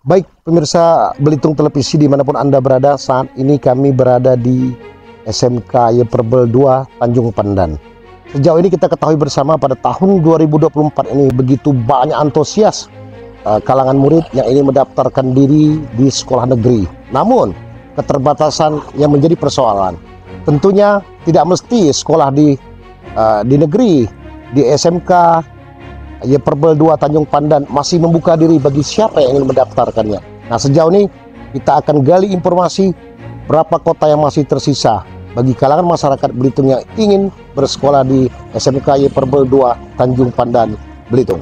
Baik pemirsa Belitung Televisi dimanapun Anda berada, saat ini kami berada di SMK Yeperbel 2 Tanjung Pandan. Sejauh ini kita ketahui bersama pada tahun 2024 ini begitu banyak antusias kalangan murid yang ingin mendaftarkan diri di sekolah negeri. Namun keterbatasan yang menjadi persoalan. Tentunya tidak mesti sekolah di negeri, di SMK Yeperbel 2 Tanjung Pandan masih membuka diri bagi siapa yang ingin mendaftarkannya. Nah, sejauh ini kita akan gali informasi berapa kota yang masih tersisa bagi kalangan masyarakat Belitung yang ingin bersekolah di SMK Yeperbel 2 Tanjung Pandan, Belitung.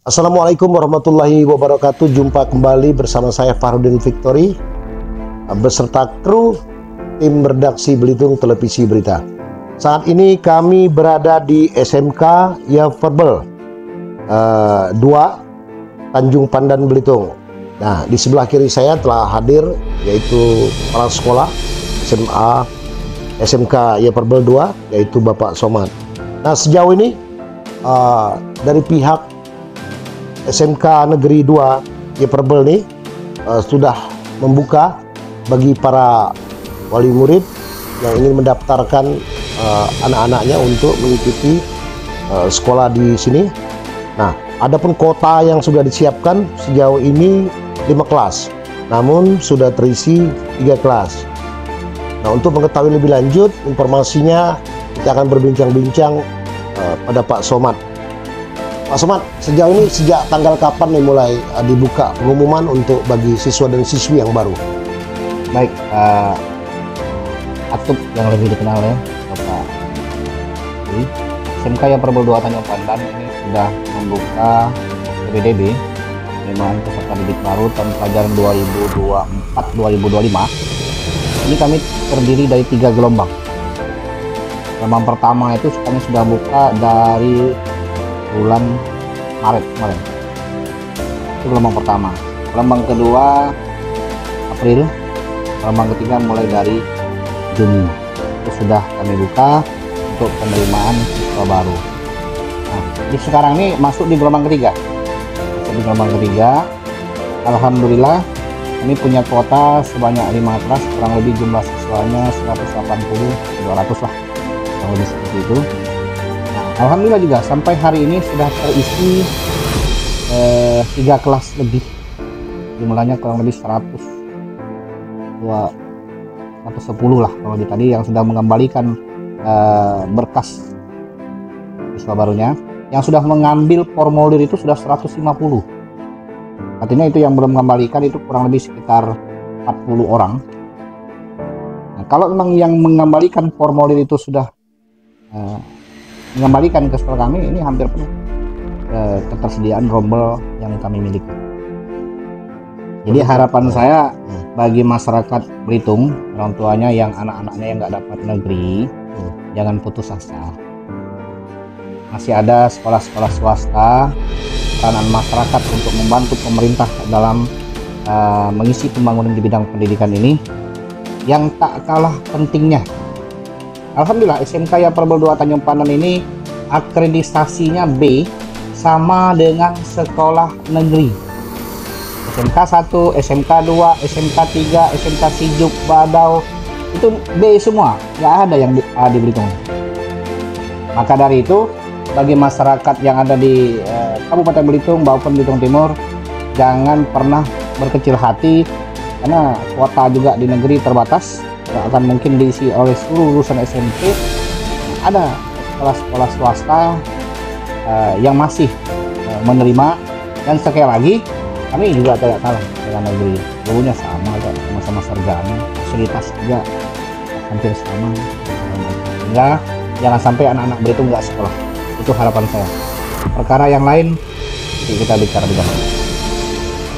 Assalamualaikum warahmatullahi wabarakatuh. Jumpa kembali bersama saya Farudin Victory beserta kru tim redaksi Belitung Televisi Berita. Saat ini kami berada di SMK Yeperbel 2 Tanjung Pandan, Belitung. Nah, di sebelah kiri saya telah hadir yaitu kepala sekolah SMK Yeperbel 2 yaitu Bapak Somad. Nah, sejauh ini dari pihak SMK Negeri 2 Yeperbel ini sudah membuka bagi para wali murid yang ingin mendaftarkan anak-anaknya untuk mengikuti sekolah di sini. Nah, adapun kota yang sudah disiapkan sejauh ini 5 kelas, namun sudah terisi 3 kelas. Nah, untuk mengetahui lebih lanjut informasinya kita akan berbincang-bincang pada Pak Somad. Pak Somad, sejauh ini sejak tanggal kapan nih mulai dibuka pengumuman untuk bagi siswa dan siswi yang baru? Baik, Atup yang lebih dikenal ya, Bapak. Jadi, SMK Yeperbel 2 Tanjung Pandan ini sudah membuka PPDB penerimaan peserta didik baru tahun pelajaran 2024-2025. Ini kami terdiri dari 3 gelombang. Gelombang pertama itu kami sudah buka dari bulan Maret kemarin. Itu gelombang pertama. Gelombang kedua April. Gelombang ketiga mulai dari Juni. Itu sudah kami buka untuk penerimaan siswa baru. Nah, di sekarang ini masuk di gelombang ketiga. Masuk di gelombang ketiga. Alhamdulillah kami punya kuota sebanyak 5 kelas, kurang lebih jumlah siswanya 180-200 lah, kurang lebih seperti itu. Alhamdulillah juga sampai hari ini sudah terisi 3 kelas lebih, jumlahnya kurang lebih 110 lah kalau di tadi yang sudah mengembalikan berkas siswa barunya. Yang sudah mengambil formulir itu sudah 150. Artinya itu yang belum mengembalikan itu kurang lebih sekitar 40 orang. Nah, kalau memang yang mengembalikan formulir itu sudah mengembalikan ke sekolah kami, ini hampir penuh ketersediaan rombel yang kami miliki. Jadi harapan saya bagi masyarakat Belitung, orang tuanya yang anak-anaknya yang nggak dapat negeri, jangan putus asa. Masih ada sekolah-sekolah swasta, peranan masyarakat untuk membantu pemerintah dalam mengisi pembangunan di bidang pendidikan ini yang tak kalah pentingnya. Alhamdulillah SMK Yeperbel 2 Tanjung Pandan ini akreditasinya B sama dengan sekolah negeri. SMK 1, SMK 2, SMK 3, SMK Sijuk, Badau, itu B semua, nggak ada yang di A di Belitung. Maka dari itu, bagi masyarakat yang ada di Kabupaten Belitung maupun Belitung Timur, jangan pernah berkecil hati, karena kuota juga di negeri terbatas, nggak akan mungkin diisi oleh seluruh lulusan SMP. Ada sekolah-sekolah swasta yang masih menerima, dan sekali lagi kami juga tidak kalah dengan negeri, dulunya sama, sama-sama sarjana, fasilitas juga hampir sama, sehingga jangan sampai anak-anak Belitung nggak sekolah. Itu harapan saya. Perkara yang lain nanti kita bicara di dalam.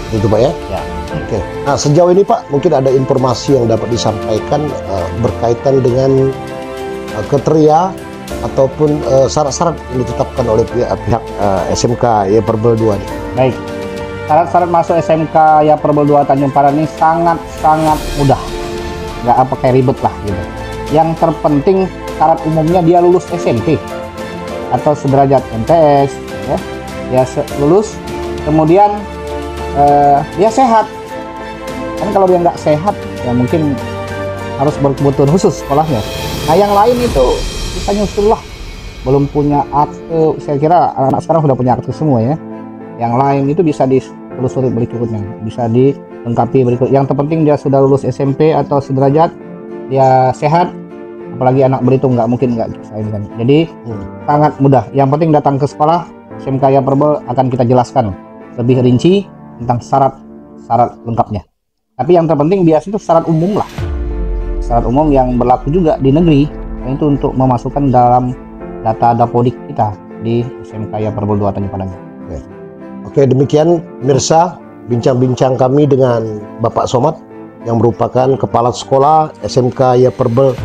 Itu Pak ya? Ya. Oke. Nah sejauh ini Pak, mungkin ada informasi yang dapat disampaikan berkaitan dengan kriteria ataupun syarat-syarat yang ditetapkan oleh pihak SMK ya Perbel 2 nih. Baik. Syarat-syarat masuk SMK ya Perbel 2 Tanjung Padan ini sangat mudah. Nggak apa kayak ribet lah gitu. Yang terpenting syarat umumnya dia lulus SMP atau sederajat MTS, ya, dia lulus, kemudian dia sehat. Kan kalau dia nggak sehat, ya mungkin harus berkebutuhan khusus sekolahnya. Nah yang lain itu bisa nyusul lah. Belum punya akte, saya kira anak-anak sekarang sudah punya akte semua ya. Yang lain itu bisa ditelusuri berikutnya, bisa dilengkapi berikut. Yang terpenting dia sudah lulus SMP atau sederajat, dia sehat. Apalagi anak Belitung nggak mungkin nggak bisa ini kan. Jadi sangat mudah. Yang penting datang ke sekolah SMK ya Perbel, akan kita jelaskan lebih rinci tentang syarat lengkapnya. Tapi yang terpenting biasa itu syarat umum lah. Syarat umum yang berlaku juga di negeri, itu untuk memasukkan dalam data Dapodik kita di SMK ya Perbel 2 Tanjung Padan. Oke, demikian pemirsa bincang-bincang kami dengan Bapak Somad yang merupakan Kepala Sekolah SMK ya Perbel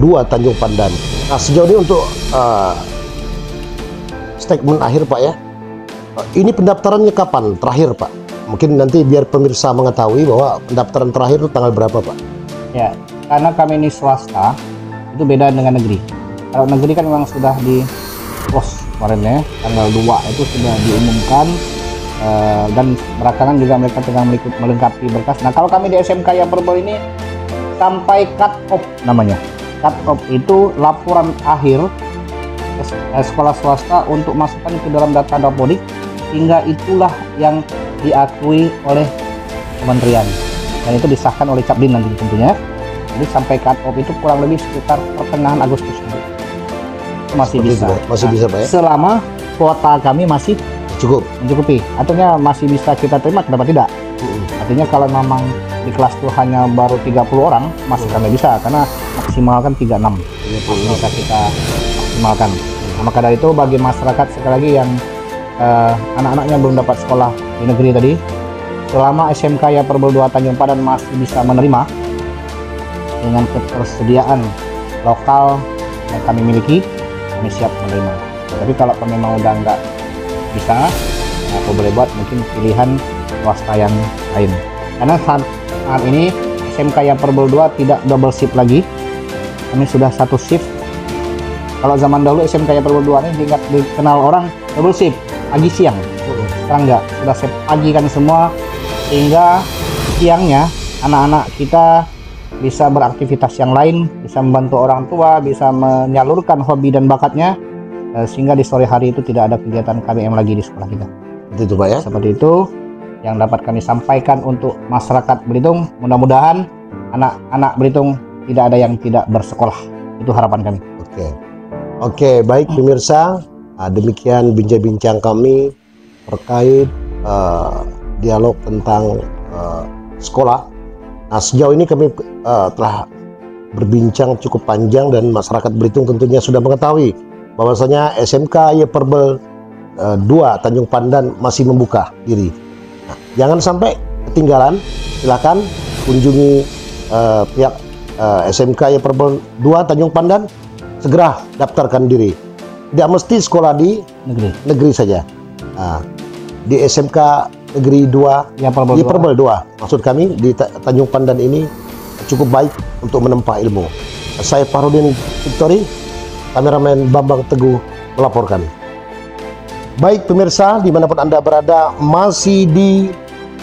2 Tanjung Pandan. Nah sejauh ini untuk statement akhir Pak ya, ini pendaftarannya kapan terakhir Pak? Mungkin nanti biar pemirsa mengetahui bahwa pendaftaran terakhir itu tanggal berapa Pak? Ya, karena kami ini swasta, itu beda dengan negeri. Kalau negeri kan memang sudah di close kemarin ya, tanggal 2 itu sudah diumumkan, dan belakangan juga mereka tengah melengkapi berkas. Nah kalau kami di SMK ya Perbel ini sampai cut off namanya. Cut off itu laporan akhir sekolah swasta untuk masukkan ke dalam data Dapodik, hingga itulah yang diakui oleh kementerian dan itu disahkan oleh Capdin nanti tentunya. Jadi sampai cut off itu kurang lebih sekitar pertengahan Agustus itu masih bisa. Masih bisa Pak ya? Selama kuota kami masih mencukupi, artinya masih bisa kita terima, kenapa tidak? Artinya kalau memang di kelas itu hanya baru 30 orang, masih kami bisa, karena maksimal kan 36 bisa kita maksimalkan. Nah, maka dari itu bagi masyarakat sekali lagi yang anak-anaknya belum dapat sekolah di negeri tadi, selama SMK ya Perbel 2 Tanjung Padan masih bisa menerima dengan ketersediaan lokal yang kami miliki, kami siap menerima. Tapi kalau kami mau udah nggak bisa, aku boleh buat mungkin pilihan swasta yang lain. Karena saat ini SMK ya Perbel 2 tidak double shift lagi, kami sudah satu shift. Kalau zaman dahulu SMK ya Perbel 2 ini dikenal orang double shift, pagi siang. Sekarang enggak, sudah shift pagi kan semua, sehingga siangnya anak-anak kita bisa beraktivitas yang lain, bisa membantu orang tua, bisa menyalurkan hobi dan bakatnya, sehingga di sore hari itu tidak ada kegiatan KBM lagi di sekolah kita. Itu Pak ya? Seperti itu yang dapat kami sampaikan untuk masyarakat Belitung. Mudah-mudahan anak-anak Belitung tidak ada yang tidak bersekolah. Itu harapan kami. Oke, baik pemirsa, demikian bincang-bincang kami terkait dialog tentang sekolah. Nah sejauh ini kami telah berbincang cukup panjang dan masyarakat Belitung tentunya sudah mengetahui bahwasanya SMK ya Perbel 2 Tanjung Pandan masih membuka diri. Nah, jangan sampai ketinggalan, silakan kunjungi pihak SMK ya Perbel 2 Tanjung Pandan, segera daftarkan diri. Tidak mesti sekolah di negeri saja. Nah, di SMK Negeri 2 ya Perbel 2 maksud kami di Tanjung Pandan ini cukup baik untuk menempa ilmu. Saya Farudin Victory, kameramen Bambang Teguh melaporkan. Baik pemirsa, dimanapun Anda berada, masih di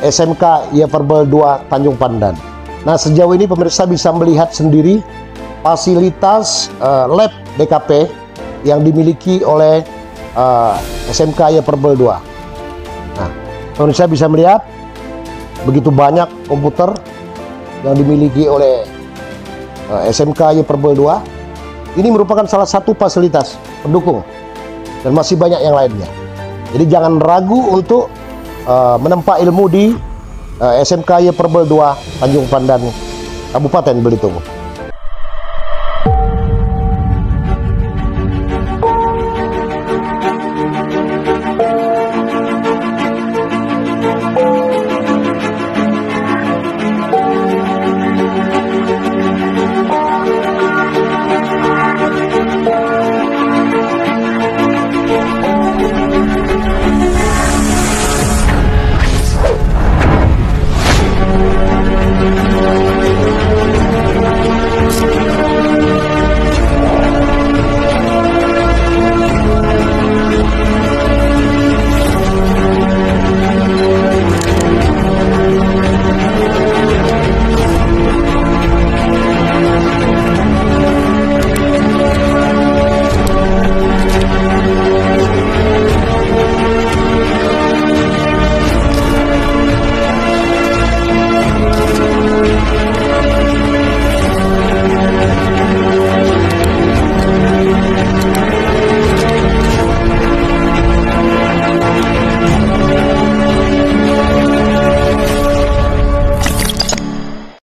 SMK Yeperbel 2 Tanjung Pandan. Nah, sejauh ini pemirsa bisa melihat sendiri fasilitas lab DKP yang dimiliki oleh SMK Yeperbel 2. Nah, pemirsa bisa melihat begitu banyak komputer yang dimiliki oleh SMK Yeperbel 2. Ini merupakan salah satu fasilitas pendukung dan masih banyak yang lainnya. Jadi jangan ragu untuk menempa ilmu di SMK Yeperbel 2 Tanjung Pandan, Kabupaten Belitung.